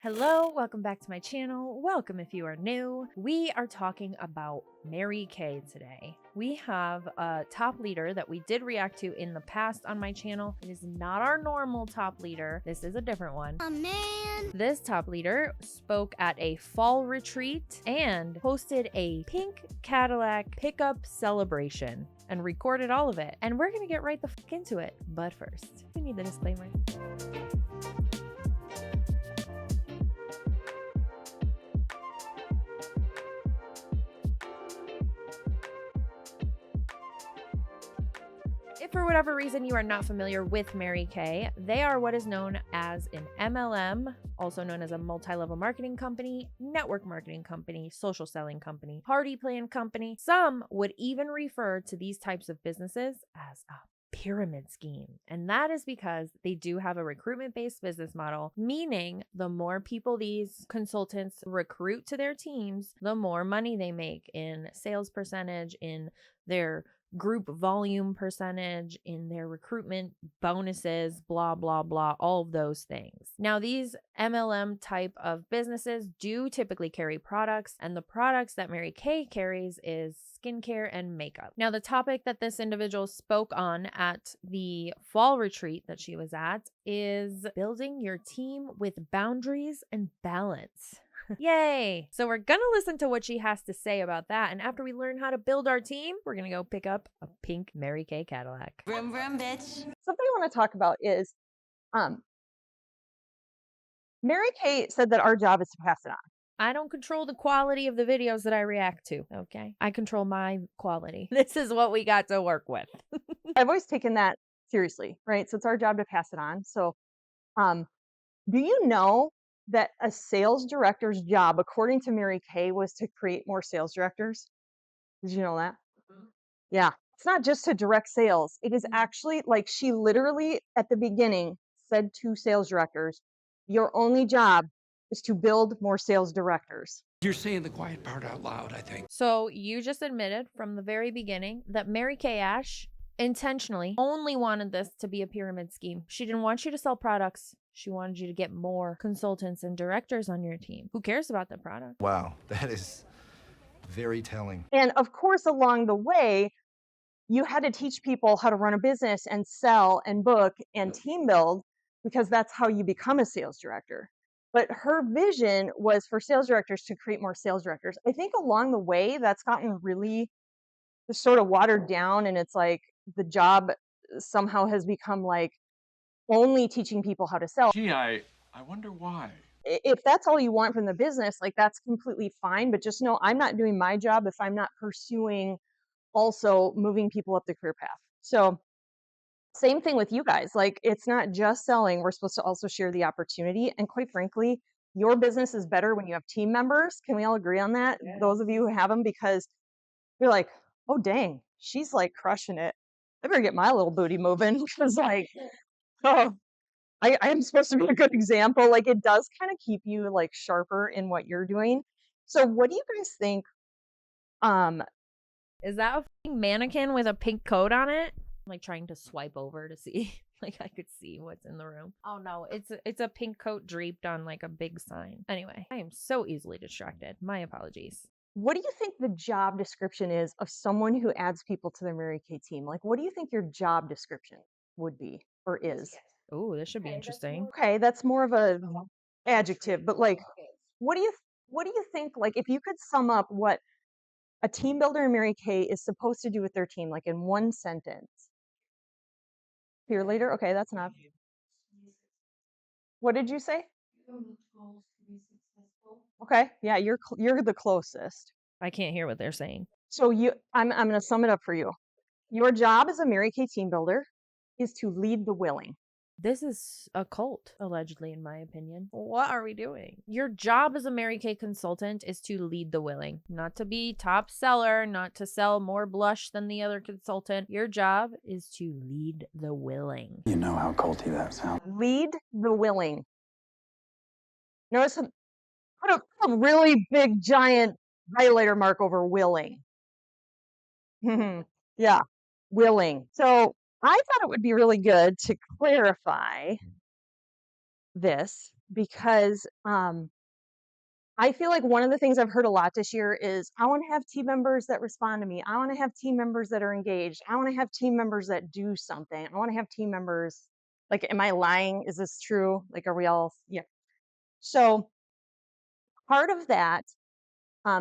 Hello, welcome back to my channel. Welcome if you are new. We are talking about Mary Kay today. We have a top leader that we did react to in the past on my channel. It is not our normal top leader. This is a different one. Oh man. This top leader spoke at a fall retreat and hosted a Pink Cadillac pickup celebration and recorded all of it. And we're gonna get right the fuck into it. But first, we need the disclaimer. If for whatever reason you are not familiar with Mary Kay, they are what is known as an MLM, also known as a multi-level marketing company, network marketing company, social selling company, party plan company. Some would even refer to these types of businesses as a pyramid scheme. And that is because they do have a recruitment-based business model, meaning the more people these consultants recruit to their teams, the more money they make in sales percentage, in their group volume percentage, in their recruitment bonuses, blah, blah, blah, all of those things. Now, these MLM type of businesses do typically carry products, and the products that Mary Kay carries is skincare and makeup. Now, the topic that this individual spoke on at the fall retreat that she was at is building your team with boundaries and balance. Yay! So we're gonna listen to what she has to say about that, and after we learn how to build our team, we're gonna go pick up a Pink Mary Kay Cadillac. Vroom vroom, bitch. Something I want to talk about is Mary Kay said that our job is to pass it on. I don't control the quality of the videos that I react to, okay? I control my quality. This is what we got to work with. I've always taken that seriously, right? So it's our job to pass it on. So do you know that a sales director's job, according to Mary Kay, was to create more sales directors? Did you know that? Yeah. It's not just to direct sales. It is actually like she literally at the beginning said to sales directors, your only job is to build more sales directors. You're saying the quiet part out loud, I think. So you just admitted from the very beginning that Mary Kay Ash intentionally only wanted this to be a pyramid scheme. She didn't want you to sell products. She wanted you to get more consultants and directors on your team. Who cares about the product? Wow, that is very telling. And of course, along the way, you had to teach people how to run a business and sell and book and team build, because that's how you become a sales director. But her vision was for sales directors to create more sales directors. I think along the way, that's gotten really sort of watered down, and it's like the job somehow has become like only teaching people how to sell. Gee, I wonder why. If that's all you want from the business, like that's completely fine. But just know I'm not doing my job if I'm not pursuing also moving people up the career path. So same thing with you guys. Like it's not just selling. We're supposed to also share the opportunity. And quite frankly, your business is better when you have team members. Can we all agree on that? Yeah. Those of you who have them, because you're like, oh dang, she's like crushing it. I better get my little booty moving, because like, oh, I am supposed to be a good example. Like it does kind of keep you like sharper in what you're doing. So what do you guys think? Is that a fucking mannequin with a pink coat on it? I'm like trying to swipe over to see, like I could see what's in the room. Oh no, it's a pink coat draped on like a big sign. Anyway, I am so easily distracted. My apologies. What do you think the job description is of someone who adds people to the Mary Kay team? Like, what do you think your job description would be or is? Oh, this should be interesting. Okay, that's more of a adjective, but like, what do you think? Like, if you could sum up what a team builder in Mary Kay is supposed to do with their team, like in one sentence. Peer leader. Okay, that's enough. What did you say? Okay, yeah, you're the closest. I can't hear what they're saying. So I'm going to sum it up for you. Your job as a Mary Kay team builder is to lead the willing. This is a cult, allegedly, in my opinion. What are we doing? Your job as a Mary Kay consultant is to lead the willing, not to be top seller, not to sell more blush than the other consultant. Your job is to lead the willing. You know how culty that sounds. Lead the willing. Notice put a really big giant highlighter mark over willing. Yeah, willing. So I thought it would be really good to clarify this because I feel like one of the things I've heard a lot this year is I want to have team members that respond to me. I want to have team members that are engaged. I want to have team members that do something. I want to have team members like, am I lying? Is this true? Like, are we all, yeah. So part of that,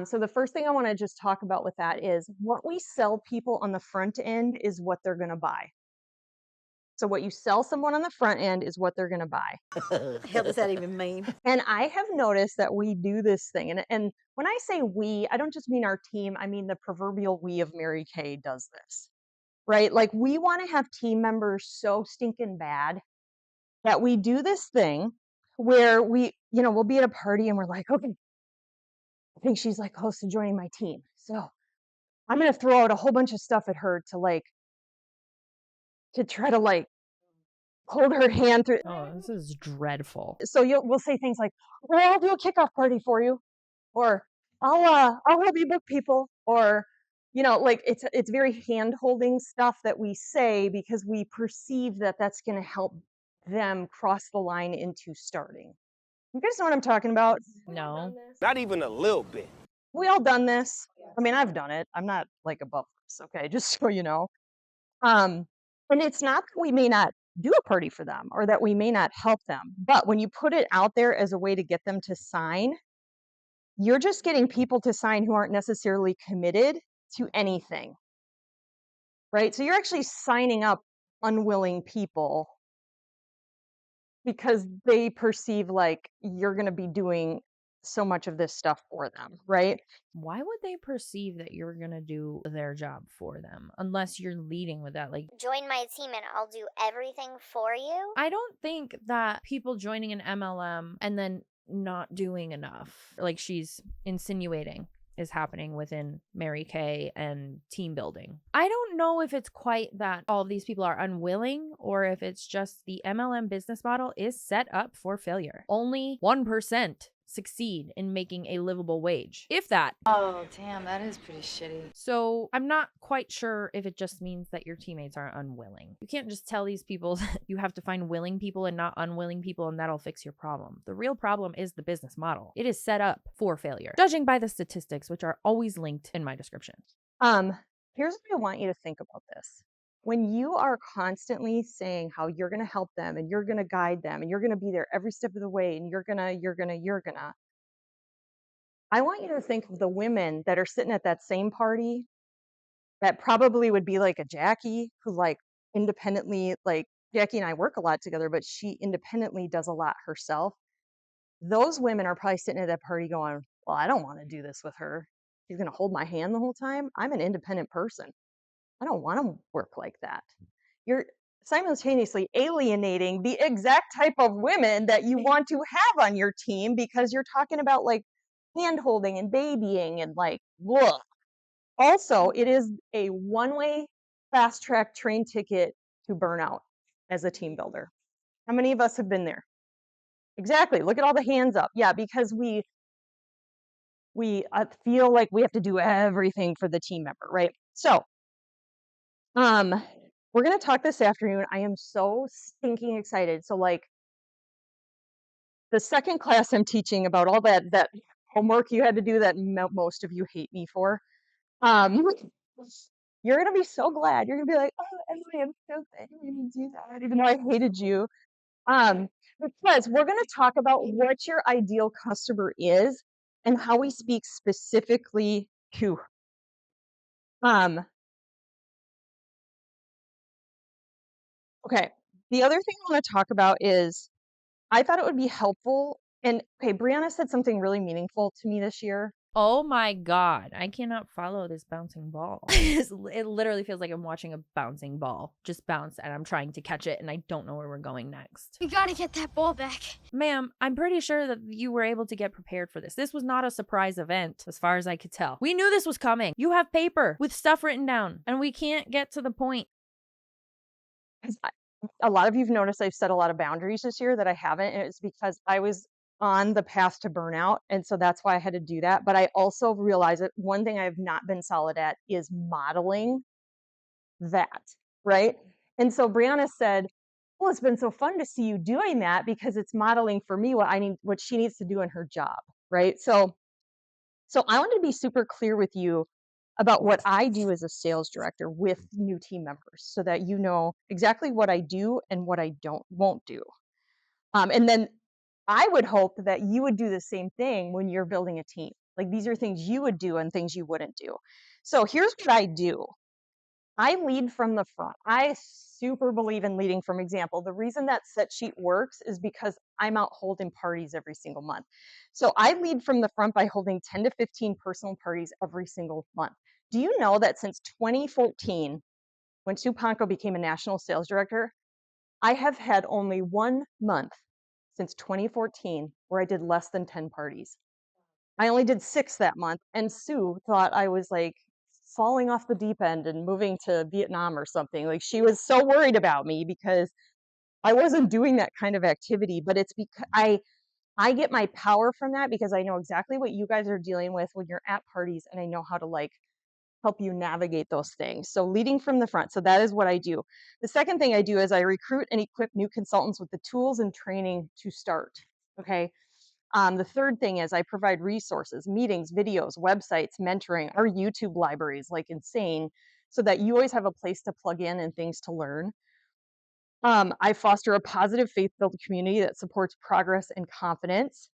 so the first thing I want to just talk about with that is what we sell people on the front end is what they're going to buy. So what you sell someone on the front end is what they're going to buy. The hell does that even mean? And I have noticed that we do this thing. And when I say we, I don't just mean our team. I mean the proverbial we of Mary Kay does this, right? Like we want to have team members so stinking bad that we do this thing where we, we'll be at a party and we're like, okay, I think she's like close to joining my team. So I'm going to throw out a whole bunch of stuff at her to try to hold her hand through. Oh, this is dreadful. So we'll say things like, well, I'll do a kickoff party for you, or I'll help you book people, or it's very hand holding stuff that we say because we perceive that that's going to help them cross the line into starting. You guys know what I'm talking about? No. Not even a little bit. We all done this. I mean, I've done it. I'm not like above this, okay? Just so you know. And it's not that we may not do a party for them or that we may not help them, but when you put it out there as a way to get them to sign, you're just getting people to sign who aren't necessarily committed to anything, right? So you're actually signing up unwilling people because they perceive like you're going to be doing so much of this stuff for them, right? Why would they perceive that you're going to do their job for them unless you're leading with that? Like, join my team and I'll do everything for you. I don't think that people joining an MLM and then not doing enough, like she's insinuating, is happening within Mary Kay and team building. I don't know if it's quite that all of these people are unwilling or if it's just the MLM business model is set up for failure. Only 1% succeed in making a livable wage, if that. Oh, damn, that is pretty shitty. So I'm not quite sure if it just means that your teammates are unwilling. You can't just tell these people that you have to find willing people and not unwilling people and that'll fix your problem. The real problem is the business model. It is set up for failure, judging by the statistics, which are always linked in my description. Here's what I want you to think about this. When you are constantly saying how you're going to help them and you're going to guide them and you're going to be there every step of the way and you're going to, I want you to think of the women that are sitting at that same party that probably would be like a Jackie who independently, Jackie and I work a lot together, but she independently does a lot herself. Those women are probably sitting at that party going, well, I don't want to do this with her. She's going to hold my hand the whole time. I'm an independent person. I don't want to work like that. You're simultaneously alienating the exact type of women that you want to have on your team because you're talking about hand holding and babying and look. Also, it is a one-way fast track train ticket to burnout as a team builder. How many of us have been there? Exactly. Look at all the hands up. Yeah, because we feel like we have to do everything for the team member, right? So, we're going to talk this afternoon. I am so stinking excited. So the second class I'm teaching about all that homework you had to do that most of you hate me for, you're going to be so glad. You're going to be like, oh, Emily, I'm so glad you didn't do that, even though I hated you. Because we're going to talk about what your ideal customer is and how we speak specifically to her. Okay, the other thing I want to talk about is I thought it would be helpful. And okay, Brianna said something really meaningful to me this year. Oh my God, I cannot follow this bouncing ball. It literally feels like I'm watching a bouncing ball just bounce and I'm trying to catch it and I don't know where we're going next. We gotta get that ball back. Ma'am, I'm pretty sure that you were able to get prepared for this. This was not a surprise event as far as I could tell. We knew this was coming. You have paper with stuff written down and we can't get to the point. A lot of you've noticed I've set a lot of boundaries this year that I haven't, and it's because I was on the path to burnout, and so that's why I had to do that. But I also realized that one thing I have not been solid at is modeling that, right? And so Brianna said, well, it's been so fun to see you doing that because it's modeling for me what she needs to do in her job, right? So I wanted to be super clear with you about what I do as a sales director with new team members so that you know exactly what I do and what I won't do. And then I would hope that you would do the same thing when you're building a team. Like these are things you would do and things you wouldn't do. So here's what I do. I lead from the front. I super believe in leading from example. The reason that set sheet works is because I'm out holding parties every single month. So I lead from the front by holding 10 to 15 personal parties every single month. Do you know that since 2014, when Sue Ponko became a national sales director, I have had only 1 month since 2014 where I did less than 10 parties. I only did 6 that month, and Sue thought I was, like, falling off the deep end and moving to Vietnam or something. Like, she was so worried about me because I wasn't doing that kind of activity, but it's because I get my power from that because I know exactly what you guys are dealing with when you're at parties, and I know how to, like, help you navigate those things. So leading from the front. So that is what I do. The second thing I do is I recruit and equip new consultants with the tools and training to start. Okay. The third thing is I provide resources, meetings, videos, websites, mentoring, our YouTube libraries, like insane, so that you always have a place to plug in and things to learn. I foster a positive faith-filled community that supports progress and confidence.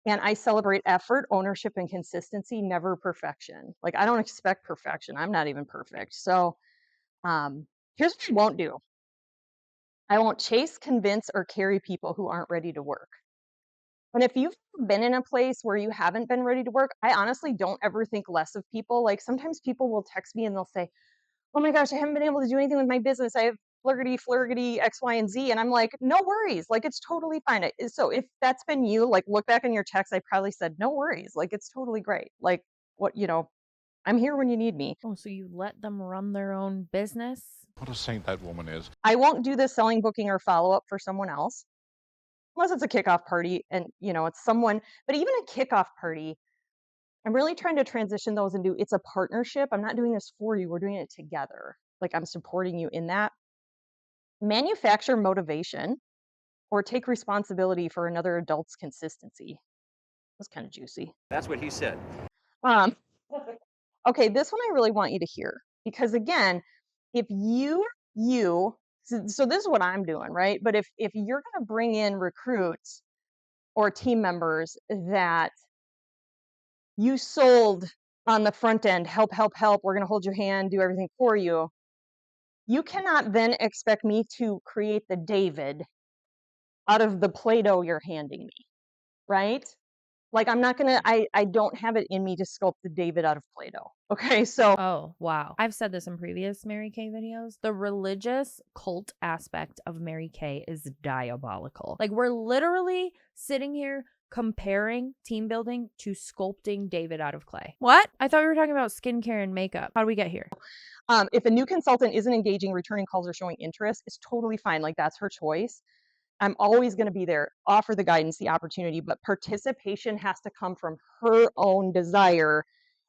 And I celebrate effort, ownership, and consistency, never perfection. Like I don't expect perfection. I'm not even perfect. So here's what I won't do. I won't chase, convince, or carry people who aren't ready to work. And if you've been in a place where you haven't been ready to work, I honestly don't ever think less of people. Like sometimes people will text me and they'll say, "Oh my gosh, I haven't been able to do anything with my business. I have flirty, X, Y, and Z." And I'm like, no worries. Like, it's totally fine. So if that's been you, like, look back on your text. I probably said, no worries. Like, it's totally great. Like, I'm here when you need me. Oh, so you let them run their own business? What a saint that woman is. I won't do the selling, booking, or follow up for someone else unless it's a kickoff party and, it's someone, but even a kickoff party, I'm really trying to transition those into it's a partnership. I'm not doing this for you. We're doing it together. Like, I'm supporting you in that. Manufacture motivation or take responsibility for another adult's consistency. That's kind of juicy. That's what he said. Um, okay, this one I really want you to hear because again, if so this is what I'm doing, right? But if you're going to bring in recruits or team members that you sold on the front end, help, help, help, we're going to hold your hand, do everything for you. You cannot then expect me to create the David out of the Play-Doh you're handing me, right? Like I'm not gonna, I don't have it in me to sculpt the David out of Play-Doh. Okay, so Oh, wow. I've said this in previous Mary Kay videos. The religious cult aspect of Mary Kay is diabolical. Like we're literally sitting here comparing team building to sculpting David out of clay. What? I thought we were talking about skincare and makeup. How do we get here? if a new consultant isn't engaging, returning calls, or showing interest, it's totally fine. Like that's her choice. I'm always going to be there, offer the guidance, the opportunity, but participation has to come from her own desire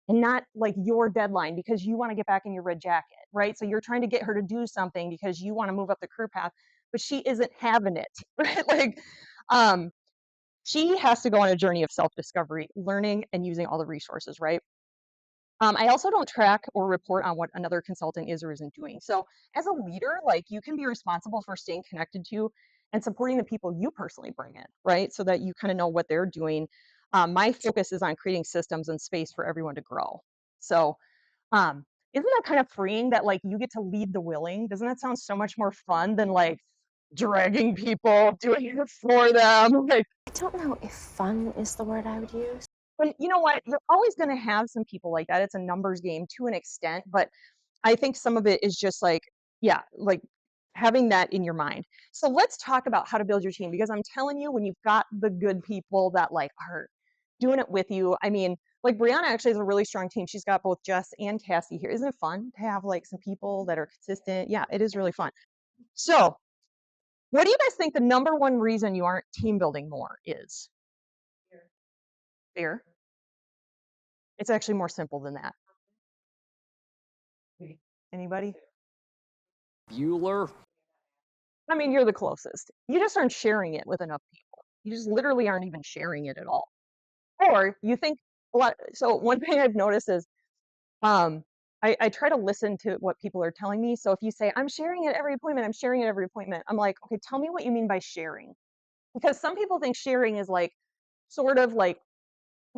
and not like your deadline because you want to get back in your red jacket, right? So you're trying to get her to do something because you want to move up the career path, but she isn't having it, right? Like, she has to go on a journey of self-discovery, learning and using all the resources, right? I also don't track or report on what another consultant is or isn't doing. So as a leader, like you can be responsible for staying connected to and supporting the people you personally bring in, right? So that you kind of know what they're doing. My focus is on creating systems and space for everyone to grow. So isn't that kind of freeing that like you get to lead the willing? Doesn't that sound so much more fun than like dragging people, doing it for them? Like, I don't know if fun is the word I would use. but you know what? You're always going to have some people like that. It's a numbers game to an extent, but I think some of it is just like, yeah, like having that in your mind. So let's talk about how to build your team because I'm telling you, when you've got the good people that like are doing it with you, I mean, like Brianna actually has a really strong team. She's got both Jess and Cassie here. Isn't it fun to have like some people that are consistent? Yeah, it is really fun. So, what do you guys think the number one reason you aren't team building more is? Fear. It's actually more simple than that. Anybody? Bueller. I mean, you're the closest. You just aren't sharing it with enough people. You just literally aren't even sharing it at all. Or you think a lot. So one thing I've noticed is, um, I try to listen to what people are telling me. So if you say, I'm sharing at every appointment, I'm sharing at every appointment, I'm like, okay, tell me what you mean by sharing. Because some people think sharing is like sort of like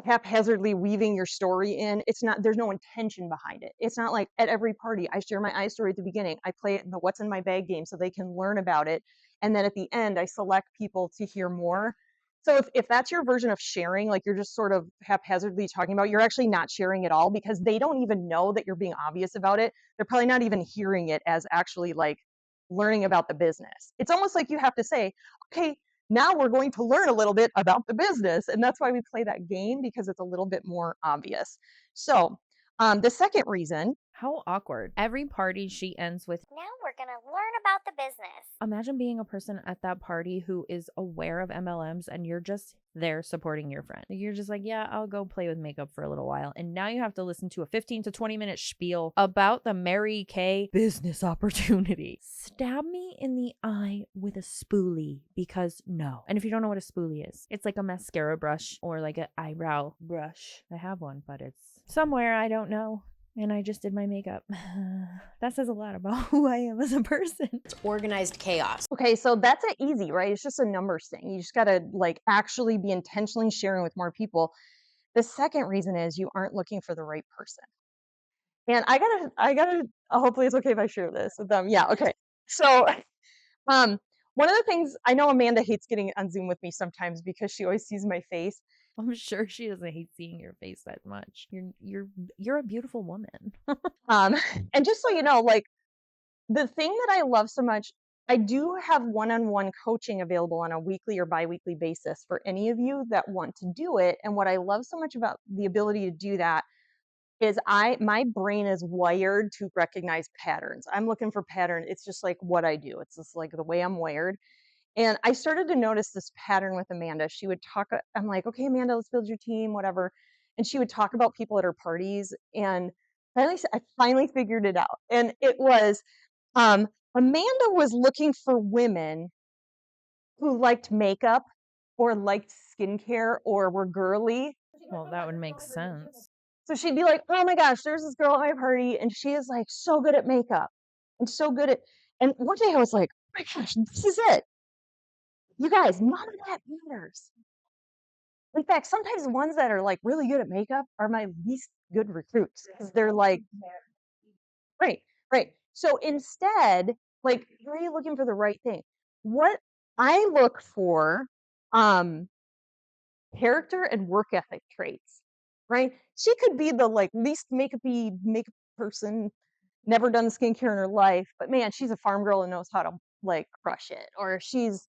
haphazardly weaving your story in. It's not, there's no intention behind it. It's not like at every party, I share my story at the beginning. I play it in the what's in my bag game so they can learn about it. And then at the end, I select people to hear more. So if that's your version of sharing, like you're just sort of haphazardly talking about, you're actually not sharing at all because they don't even know that you're being obvious about it. They're probably not even hearing it as actually like learning about the business. It's almost like you have to say, okay, now we're going to learn a little bit about the business. And that's why we play that game, because it's a little bit more obvious. So the second reason, How awkward. Every party she ends with, Now we're gonna learn about the business. imagine being a person at that party who is aware of MLMs and you're just there supporting your friend. You're just like, yeah, I'll go play with makeup for a little while. And now you have to listen to a 15 to 20 minute spiel about the Mary Kay business opportunity. Stab me in the eye with a spoolie because no. And if you don't know what a spoolie is, it's like a mascara brush or like an eyebrow brush. I have one, but it's somewhere I don't know. And I just did my makeup. That says a lot about who I am as a person. It's organized chaos. okay, so that's it easy, right? It's just a numbers thing. You just got to like actually be intentionally sharing with more people. The second reason is you aren't looking for the right person. And I gotta, hopefully it's okay if I share this with them. Yeah, okay. So, um, one of the things I know Amanda hates getting on Zoom with me sometimes because she always sees my face. I'm sure she doesn't hate seeing your face that much. You're a beautiful woman. Um, and just so you know, like the thing that I love so much, I do have one-on-one coaching available on a weekly or bi-weekly basis for any of you that want to do it. And what I love so much about the ability to do that is my brain is wired to recognize patterns. I'm looking for pattern. It's just like what I do. It's just like the way I'm wired. And I started to notice this pattern with Amanda. She would talk, I'm like, okay, Amanda, let's build your team, whatever. And she would talk about people at her parties. And I finally figured it out. And it was, Amanda was looking for women who liked makeup or liked skincare or were girly. Well, that would make sense. So she'd be like, oh my gosh, there's this girl at my party and she is like so good at makeup and so good at, and one day I was like, oh my gosh, this is it. You guys, none of that matters. In fact, sometimes the ones that are like really good at makeup are my least good recruits because they're like, right, right. So instead, like, where are you looking for the right thing? What I look for, um, character and work ethic traits, right? She could be the like least makeupy makeup person, never done skincare in her life, but man, she's a farm girl and knows how to like crush it. Or she's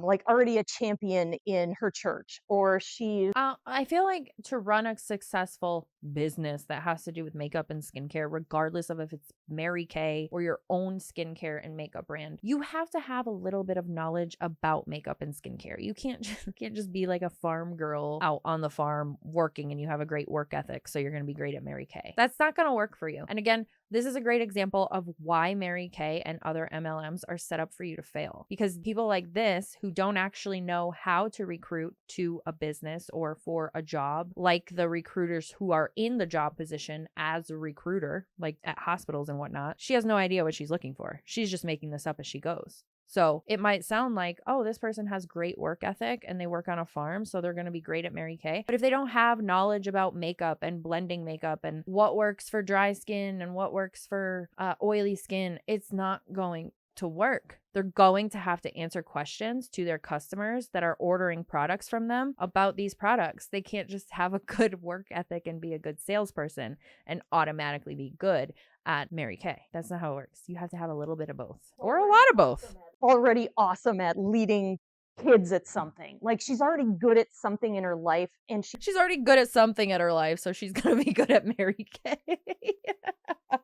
like already a champion in her church, or she's I feel like to run a successful business that has to do with makeup and skincare, regardless of if it's Mary Kay or your own skincare and makeup brand, you have to have a little bit of knowledge about makeup and skincare. You can't just be like a farm girl out on the farm working and you have a great work ethic, so you're going to be great at Mary Kay. That's not going to work for you. And again, this is a great example of why Mary Kay and other MLMs are set up for you to fail. Because people like this who don't actually know how to recruit to a business or for a job, like the recruiters who are in the job position as a recruiter, like at hospitals and whatnot, she has no idea what she's looking for. She's just making this up as she goes. So it might sound like, oh, this person has great work ethic and they work on a farm, so they're going to be great at Mary Kay. But if they don't have knowledge about makeup and blending makeup and what works for dry skin and what works for oily skin, it's not going to work. They're going to have to answer questions to their customers that are ordering products from them about these products. They can't just have a good work ethic and be a good salesperson and automatically be good at Mary Kay. That's not how it works. You have to have a little bit of both or a lot of both. already awesome at leading kids at something. Like she's already good at something in her life, and She's already good at something at her life, so she's going to be good at Mary Kay.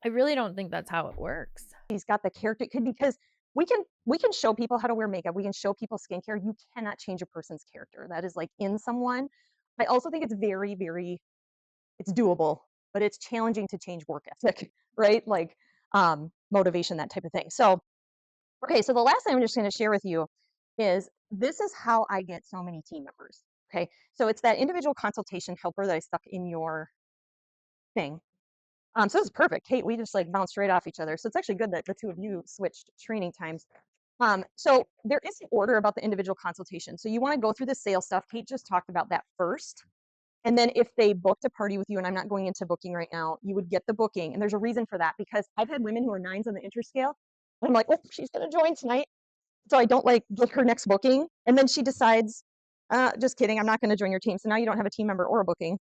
I really don't think that's how it works. she's got the character because we can show people how to wear makeup. We can show people skincare. You cannot change a person's character. That is like in someone. I also think it's very, very, it's doable, but it's challenging to change work ethic, right? Like motivation, that type of thing. So Okay, so the last thing I'm just going to share with you is this is how I get so many team members. Okay, so it's that individual consultation helper that I stuck in your thing. So this is perfect. Kate, we just like bounced right off each other. So it's actually good that the two of you switched training times. So there is an order about the individual consultation. So you want to go through the sales stuff. Kate just talked about that first. And then if they booked a party with you, and I'm not going into booking right now, you would get the booking. And there's a reason for that, because I've had women who are 9s on the interest scale. And I'm like, oh, she's going to join tonight. So I don't like get her next booking. And then she decides, just kidding, I'm not going to join your team. So now you don't have a team member or a booking.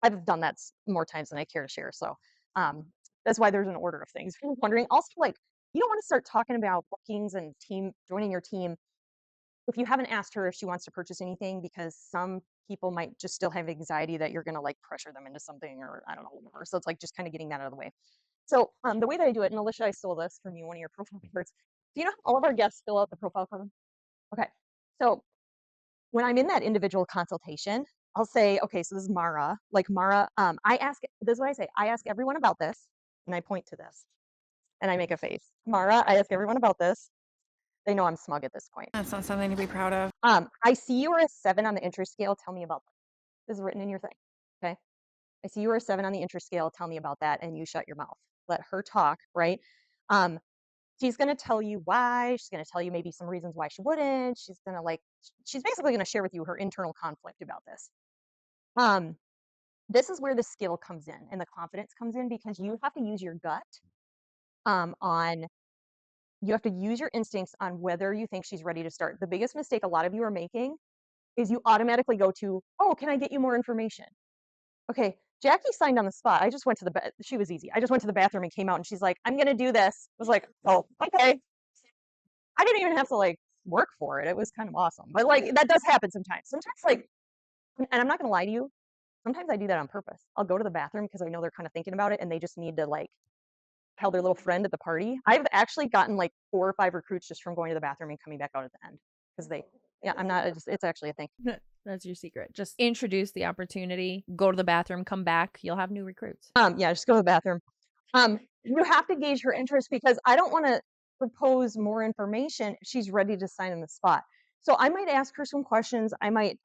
I've done that more times than I care to share. So that's why there's an order of things. If you're wondering, also, like, you don't want to start talking about bookings and joining your team if you haven't asked her if she wants to purchase anything, because some people might just still have anxiety that you're going to like pressure them into something, or I don't know, whatever. So it's like just kind of getting that out of the way. So the way that I do it, and Alicia, I stole this from you, one of your profile cards. Do you know how all of our guests fill out the profile card? Okay. So when I'm in that individual consultation, I'll say, okay, so this is Mara. Like Mara, this is what I say. I ask everyone about this, and I point to this, and I make a face. Mara, I ask everyone about this. They know I'm smug at this point. That's not something to be proud of. I see you are a 7 on the interest scale. Tell me about that. This is written in your thing. Okay. I see you are a 7 on the interest scale. Tell me about that. And you shut your mouth. Let her talk, right? She's going to tell you why. She's going to tell you maybe some reasons why she wouldn't. She's basically going to share with you her internal conflict about this. This is where the skill comes in and the confidence comes in, because you have to use your gut you have to use your instincts on whether you think she's ready to start. The biggest mistake a lot of you are making is you automatically go to, oh, can I get you more information? Okay, Jackie signed on the spot. I just went to the bed. She was easy. I just went to the bathroom and came out, and she's like, I'm going to do this. I was like, oh, okay. I didn't even have to like work for it. It was kind of awesome. But like, that does happen sometimes. Sometimes like, and I'm not going to lie to you, sometimes I do that on purpose. I'll go to the bathroom because I know they're kind of thinking about it and they just need to like tell their little friend at the party. I've actually gotten like 4 or 5 recruits just from going to the bathroom and coming back out at the end, because it's actually a thing. That's your secret. Just introduce the opportunity, go to the bathroom, come back. You'll have new recruits. Yeah, just go to the bathroom. You have to gauge her interest, because I don't want to propose more information if she's ready to sign in the spot. So I might ask her some questions. I might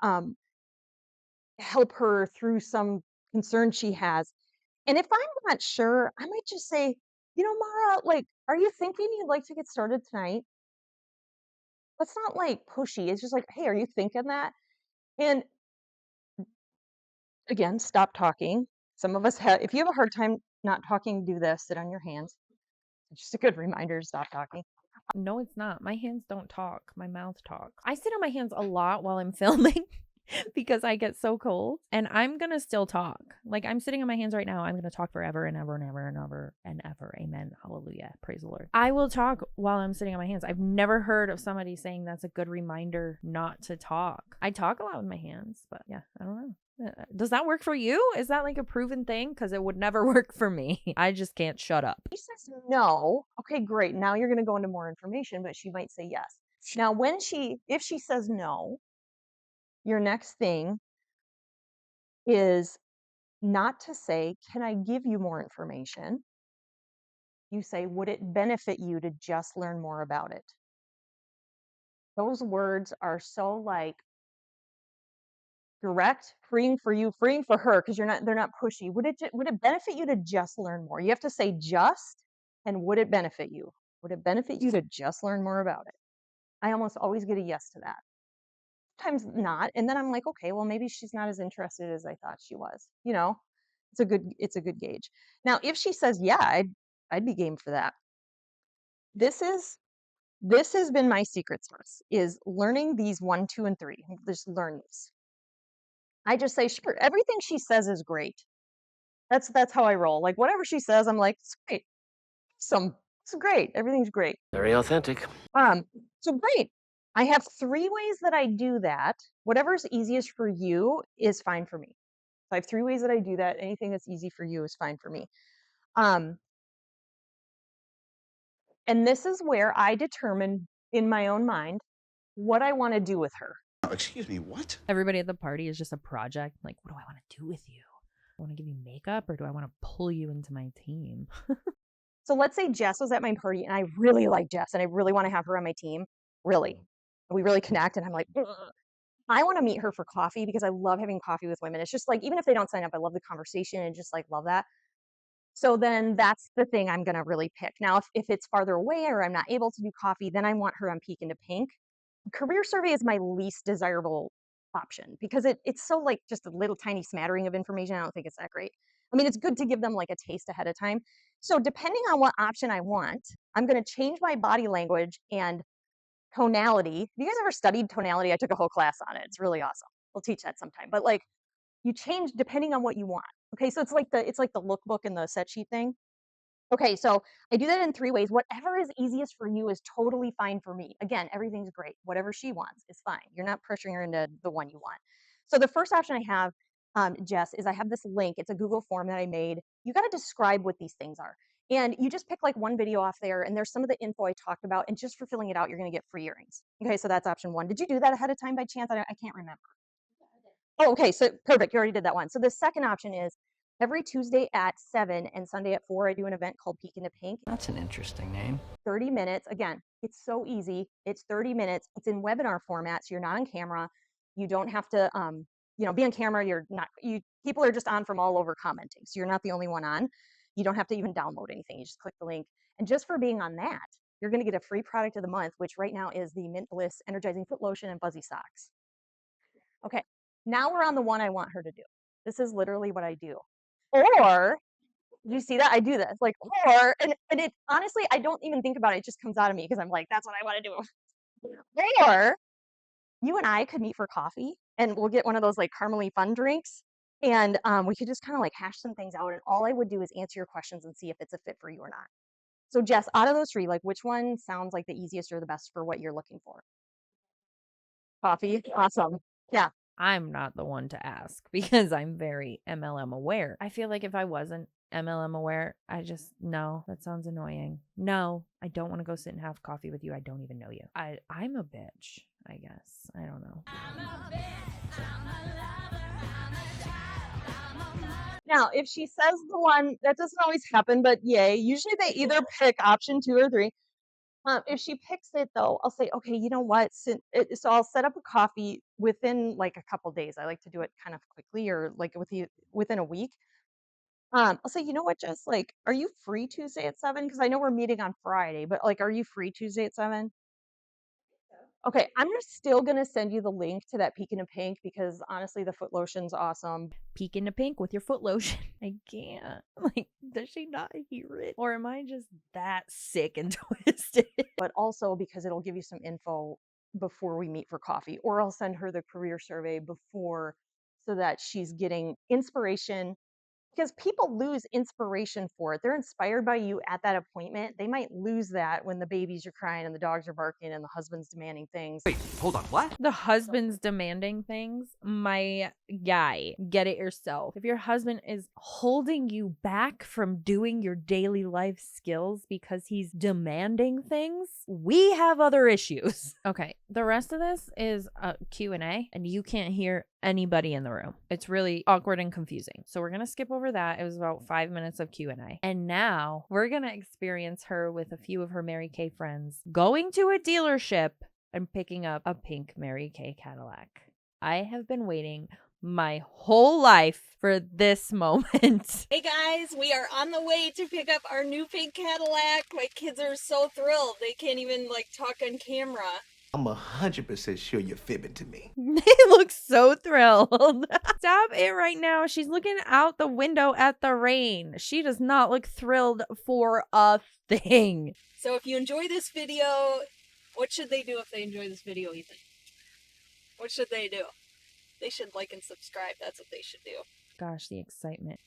help her through some concern she has. And if I'm not sure, I might just say, Mara, like, are you thinking you'd like to get started tonight? That's not like pushy. It's just like, hey, are you thinking that? And again, stop talking. Some of us have, if you have a hard time not talking, do this, sit on your hands. It's just a good reminder to stop talking. No, it's not. My hands don't talk. My mouth talks. I sit on my hands a lot while I'm filming because I get so cold, and I'm going to still talk. Like, I'm sitting on my hands right now. I'm going to talk forever and ever and ever and ever and ever. Amen. Hallelujah. Praise the Lord. I will talk while I'm sitting on my hands. I've never heard of somebody saying that's a good reminder not to talk. I talk a lot with my hands, but yeah, I don't know. Does that work for you? Is that like a proven thing? Because it would never work for me. I just can't shut up. She says no. Okay, great. Now you're going to go into more information, but she might say yes. Now, if she says no, your next thing is not to say, can I give you more information? You say, would it benefit you to just learn more about it? Those words are so like direct, freeing for you, freeing for her, because they're not pushy. Would it benefit you to just learn more? You have to say just, and would it benefit you? Would it benefit you to just learn more about it? I almost always get a yes to that. Sometimes not, and then I'm like, okay, well, maybe she's not as interested as I thought she was. It's a good gauge. Now, if she says yeah, I'd be game for that. This has been my secret sauce, is learning these 1, 2, and 3. Just learn these. I just say, sure, everything she says is great. That's how I roll. Like, whatever she says, I'm like, it's great. It's great. Everything's great. Very authentic. So great. I have 3 ways that I do that. Whatever's easiest for you is fine for me. So I have 3 ways that I do that. Anything that's easy for you is fine for me. And this is where I determine in my own mind what I want to do with her. Excuse me, what? Everybody at the party is just a project. Like, what do I want to do with you? I want to give you makeup, or do I want to pull you into my team? So let's say Jess was at my party and I really like Jess and I really want to have her on my team. Really. We really connect and I'm like, ugh. I want to meet her for coffee because I love having coffee with women. It's just like, even if they don't sign up, I love the conversation and just like love that. So then that's the thing I'm going to really pick. Now, if it's farther away or I'm not able to do coffee, then I want her on Peek into Pink. Career survey is my least desirable option because it's so like just a little tiny smattering of information. I don't think it's that great. I mean, it's good to give them like a taste ahead of time. So depending on what option I want, I'm going to change my body language and tonality. Have you guys ever studied tonality? I took a whole class on it. It's really awesome. We'll teach that sometime. But like you change depending on what you want. Okay, so it's like the lookbook and the set sheet thing. Okay, so I do that in 3 ways. Whatever is easiest for you is totally fine for me. Again, everything's great. Whatever she wants is fine. You're not pressuring her into the one you want. So the first option I have, Jess, is I have this link. It's a Google form that I made. You got to describe what these things are. And you just pick like one video off there, and there's some of the info I talked about. And just for filling it out, you're going to get free earrings. Okay, so that's option 1. Did you do that ahead of time by chance? I can't remember. Oh, okay, so perfect. You already did that one. So the second option is every Tuesday at 7 and Sunday at 4, I do an event called Peek into Pink. That's an interesting name. 30 minutes. Again, it's so easy. It's 30 minutes. It's in webinar format, so you're not on camera. You don't have to, be on camera. People are just on from all over commenting, so you're not the only one on. You don't have to even download anything. You just click the link. And just for being on that, you're going to get a free product of the month, which right now is the Mint Bliss Energizing Foot Lotion and Fuzzy Socks. Okay, now we're on the one I want her to do. This is literally what I do. Or, do you see that? I do this, like, and it honestly, I don't even think about it. It just comes out of me because I'm like, that's what I want to do. Or you and I could meet for coffee and we'll get one of those like caramely fun drinks. And we could just kind of like hash some things out. And all I would do is answer your questions and see if it's a fit for you or not. So Jess, out of those 3, like which one sounds like the easiest or the best for what you're looking for? Coffee? Awesome. Yeah. I'm not the one to ask because I'm very MLM aware. I feel like if I wasn't MLM aware, no, that sounds annoying. No, I don't want to go sit and have coffee with you. I don't even know you. I'm a bitch, I guess. I don't know. Now, if she says the one, that doesn't always happen, but yay. Usually they either pick option 2 or 3. If she picks it though, I'll say, okay, you know what? So I'll set up a coffee within like a couple days. I like to do it kind of quickly or like within a week. I'll say, you know what, Jess, like, are you free Tuesday at 7? Because I know we're meeting on Friday, but like, are you free Tuesday at 7? Okay, I'm still gonna send you the link to that Peek into Pink because honestly, the foot lotion's awesome. Peek into Pink with your foot lotion. I can't. Like, does she not hear it? Or am I just that sick and twisted? But also because it'll give you some info before we meet for coffee, or I'll send her the career survey before so that she's getting inspiration. Because people lose inspiration for it. They're inspired by you at that appointment. They might lose that when the babies are crying and the dogs are barking and the husband's demanding things. Wait, hold on, what? The husband's demanding things? My guy, get it yourself. If your husband is holding you back from doing your daily life skills because he's demanding things, we have other issues. Okay, the rest of this is a Q&A, and you can't hear anybody in the room. It's really awkward and confusing. So we're going to skip over that. It was about 5 minutes of Q&A. And now we're going to experience her with a few of her Mary Kay friends going to a dealership and picking up a Pink Mary Kay Cadillac. I have been waiting my whole life for this moment. Hey guys, we are on the way to pick up our new Pink Cadillac. My kids are so thrilled. They can't even talk on camera. I'm 100% sure you're fibbing to me. They look so thrilled. Stop it right now. She's looking out the window at the rain. She does not look thrilled for a thing. So if you enjoy this video, what should they do if they enjoy this video, Ethan? What should they do? They should like and subscribe. That's what they should do. Gosh, the excitement.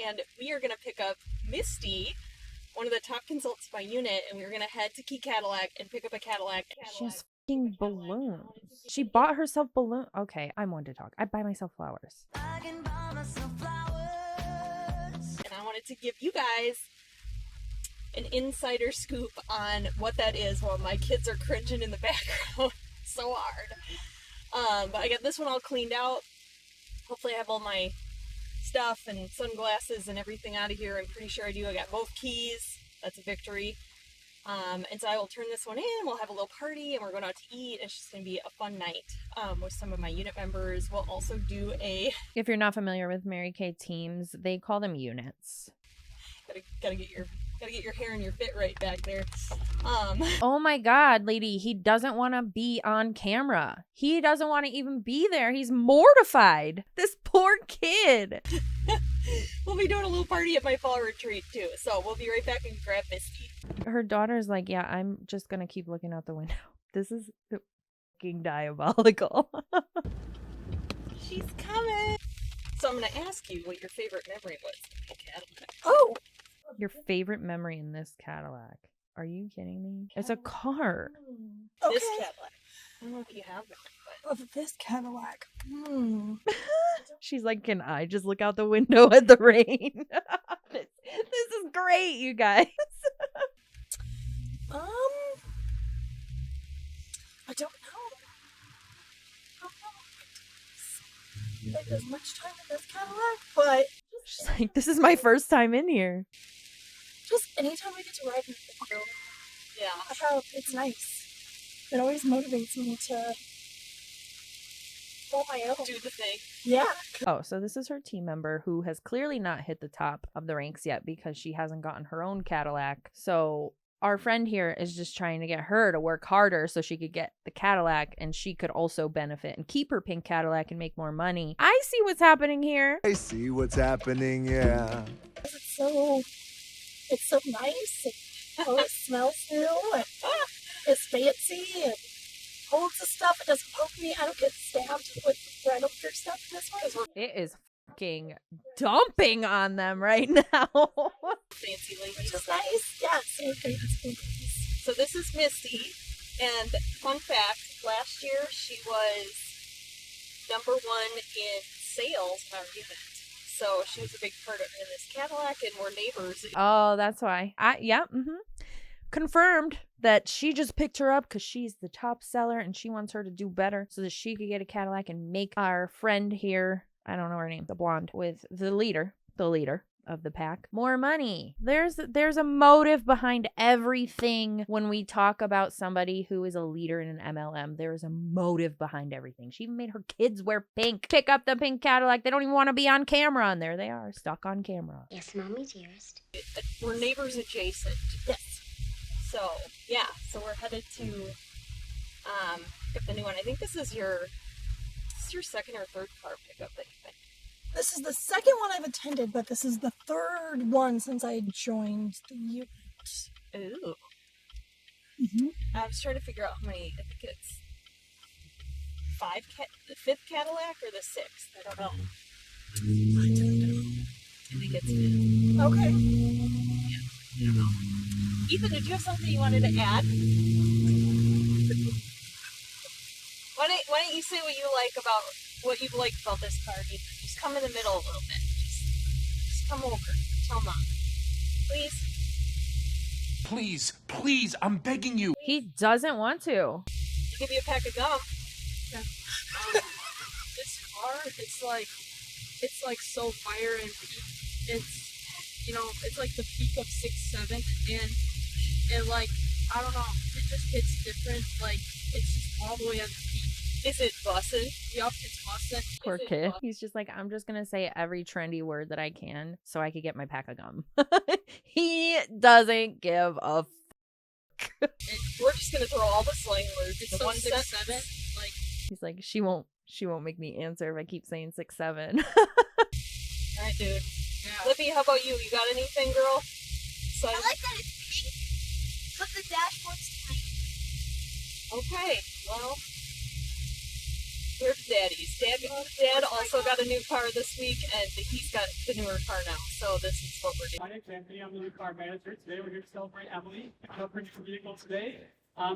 And we are going to pick up Misty, one of the top consultants by unit, and we're going to head to Key Cadillac and pick up a Cadillac. She has fucking balloons. She bought herself balloons. Okay, I'm one to talk. I buy myself flowers. And I wanted to give you guys an insider scoop on what that is while my kids are cringing in the background so hard. But I got this one all cleaned out. Hopefully I have all my stuff and sunglasses and everything out of here. I'm pretty sure I do. I got both keys. That's a victory. And so I will turn this one in, we'll have a little party, and we're going out to eat. It's just going to be a fun night with some of my unit members. We'll also do a... If you're not familiar with Mary Kay teams, they call them units. Gotta get your hair and your fit right back there. Oh my God, lady, he doesn't want to be on camera. He doesn't want to even be there. He's mortified. This poor kid. We'll be doing a little party at my fall retreat too. So we'll be right back and grab Misty. Her daughter's like, yeah, I'm just going to keep looking out the window. This is fucking diabolical. She's coming. So I'm going to ask you what your favorite memory was in Pink Cadillac. Oh! Your favorite memory in this Cadillac. Are you kidding me? It's a car. Okay. This Cadillac. I don't know if you have it, but... Of this Cadillac. She's like, can I just look out the window at the rain? This is great, you guys. I don't know. I don't think there's much time in this Cadillac, but She's like, this is my first time in here. just anytime I get to ride in the window, Yeah. it's nice. It always motivates me to hold my own. Do the thing. Yeah. Oh, so this is her team member who has clearly not hit the top of the ranks yet because she hasn't gotten her own Cadillac. So our friend here is just trying to get her to work harder so she could get the Cadillac and she could also benefit and keep her pink Cadillac and make more money. I see what's happening here. I see what's happening, yeah. It's so nice. And it smells new. And it's fancy and holds the stuff. It doesn't poke me. I don't get stabbed with rental gear stuff in this one. It is fucking dumping on them right now. Fancy ladies. Which is nice. Yeah, same thing. So this is Misty, and fun fact, last year she was #1 in sales in our unit. So she was a big part of in this Cadillac, and we're neighbors. Oh, that's why. Confirmed that she just picked her up because she's the top seller and she wants her to do better so that she could get a Cadillac and make our friend here, I don't know her name, the blonde, with the leader of the pack, more money. There's a motive behind everything. When we talk about somebody who is a leader in an MLM, there is a motive behind everything. She even made her kids wear pink, pick up the pink Cadillac. They don't even want to be on camera, and there they are, stuck on camera. Yes, Mommy dearest. We're neighbors adjacent. Yes. So yeah, so we're headed to get the new one. I think this is your second or third car pickup that you've been. This is the second one I've attended, but this is the third one since I joined the unit. Ooh. Mm-hmm. I was trying to figure out how many. I think it's the 5th Cadillac or the 6th. I don't know. I think it's 5th. Okay. I don't know. Ethan, did you have something you wanted to add? Why don't you say what you like about this car, Ethan? Just come in the middle a little bit. Just come over. Tell Mom. Please. Please, I'm begging you. He doesn't want to. I'll give you a pack of gum. Yeah. This car, it's like so fire and peak. It's like the peak of 6'7", and like, I don't know, it just hits different. Like, it's just all the way at the peak. Is it bussin'? Yup, it's bussin'. Poor kid. He's just like, I'm just gonna say every trendy word that I can so I could get my pack of gum. He doesn't give a We're just gonna throw all the slang words. It's The so 1 cent. 6'7", like, He's like, she won't make me answer if I keep saying 6'7". Alright, dude. yeah. Lippy, how about you? You got anything, girl? So, I like that it's pink, but the dashboard's tiny. okay, well, we're daddies. Dad also got a new car this week, and he's got the newer car now. So this is what we're doing. My name's Anthony. I'm the new car manager. Today we're here to celebrate Emily, her purchase vehicle today.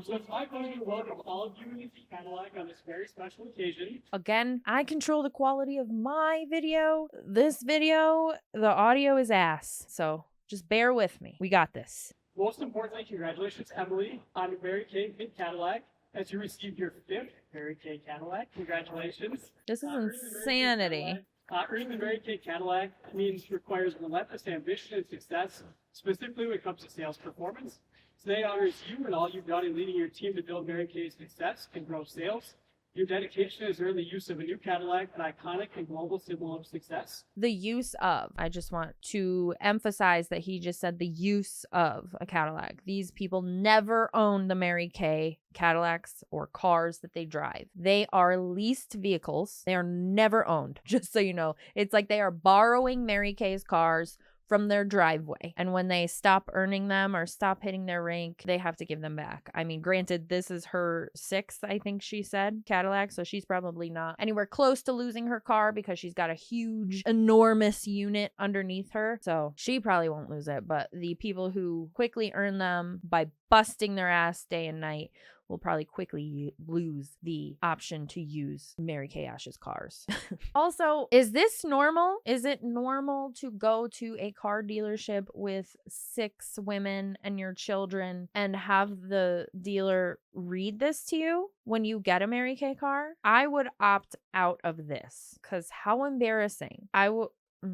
So it's my pleasure to welcome all of you to Pink Cadillac on this very special occasion. Again, I control the quality of my video. This video, the audio is ass. So just bear with me. We got this. Most importantly, congratulations, Emily, on Mary Kay Pink Cadillac, as you received your 5th Mary Kay Cadillac. Congratulations. This is Really, really insanity. Cadillac. Earning the Mary Kay Cadillac requires relentless ambition and success, specifically when it comes to sales performance. Today honors you and all you've done in leading your team to build Mary Kay's success and grow sales. Your dedication has earned the use of a new Cadillac, an iconic and global symbol of success. The use of. I just want to emphasize that he just said the use of a Cadillac. These people never own the Mary Kay Cadillacs or cars that they drive. They are leased vehicles. They are never owned, just so you know. It's like they are borrowing Mary Kay's cars from their driveway. And when they stop earning them or stop hitting their rank, they have to give them back. I mean, granted, this is her 6th, I think she said, Cadillac. So she's probably not anywhere close to losing her car because she's got a huge, enormous unit underneath her. So she probably won't lose it. But the people who quickly earn them by busting their ass day and night will probably quickly lose the option to use Mary Kay Ash's cars. Also, is this normal? Is it normal to go to a car dealership with 6 women and your children and have the dealer read this to you when you get a Mary Kay car? I would opt out of this because how embarrassing.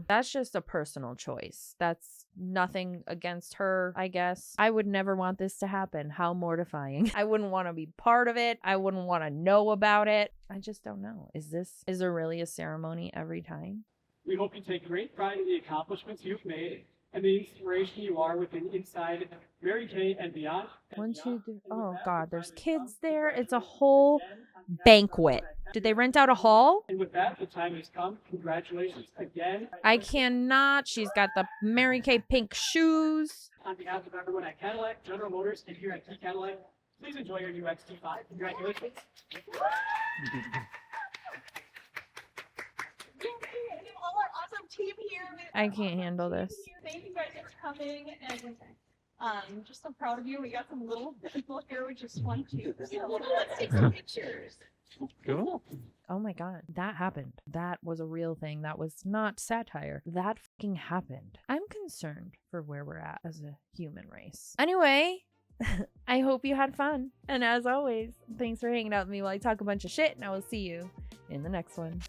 That's just a personal choice. That's nothing against her, I guess. I would never want this to happen. How mortifying. I wouldn't want to be part of it. I wouldn't want to know about it. I just don't know. Is there really a ceremony every time? We hope you take great pride in the accomplishments you've made and the inspiration you are within inside Mary Kay and beyond. 1, 2, 3. Oh God, there's kids there. It's a whole banquet. Did they rent out a hall? And with that, the time has come. Congratulations again. I cannot. She's got the Mary Kay pink shoes. On behalf of everyone at Cadillac, General Motors, and here at Pink Cadillac, please enjoy your new XT5. Congratulations. All our awesome team here. I can't handle this. Thank you guys for coming, and just so proud of you. We got some little people here. We just want to. So let's take some pictures. Cool. Oh my God, that happened. That was a real thing. That was not satire. That fucking happened. I'm concerned for where we're at as a human race. Anyway, I hope you had fun. And as always, thanks for hanging out with me while I talk a bunch of shit, and I will see you in the next one.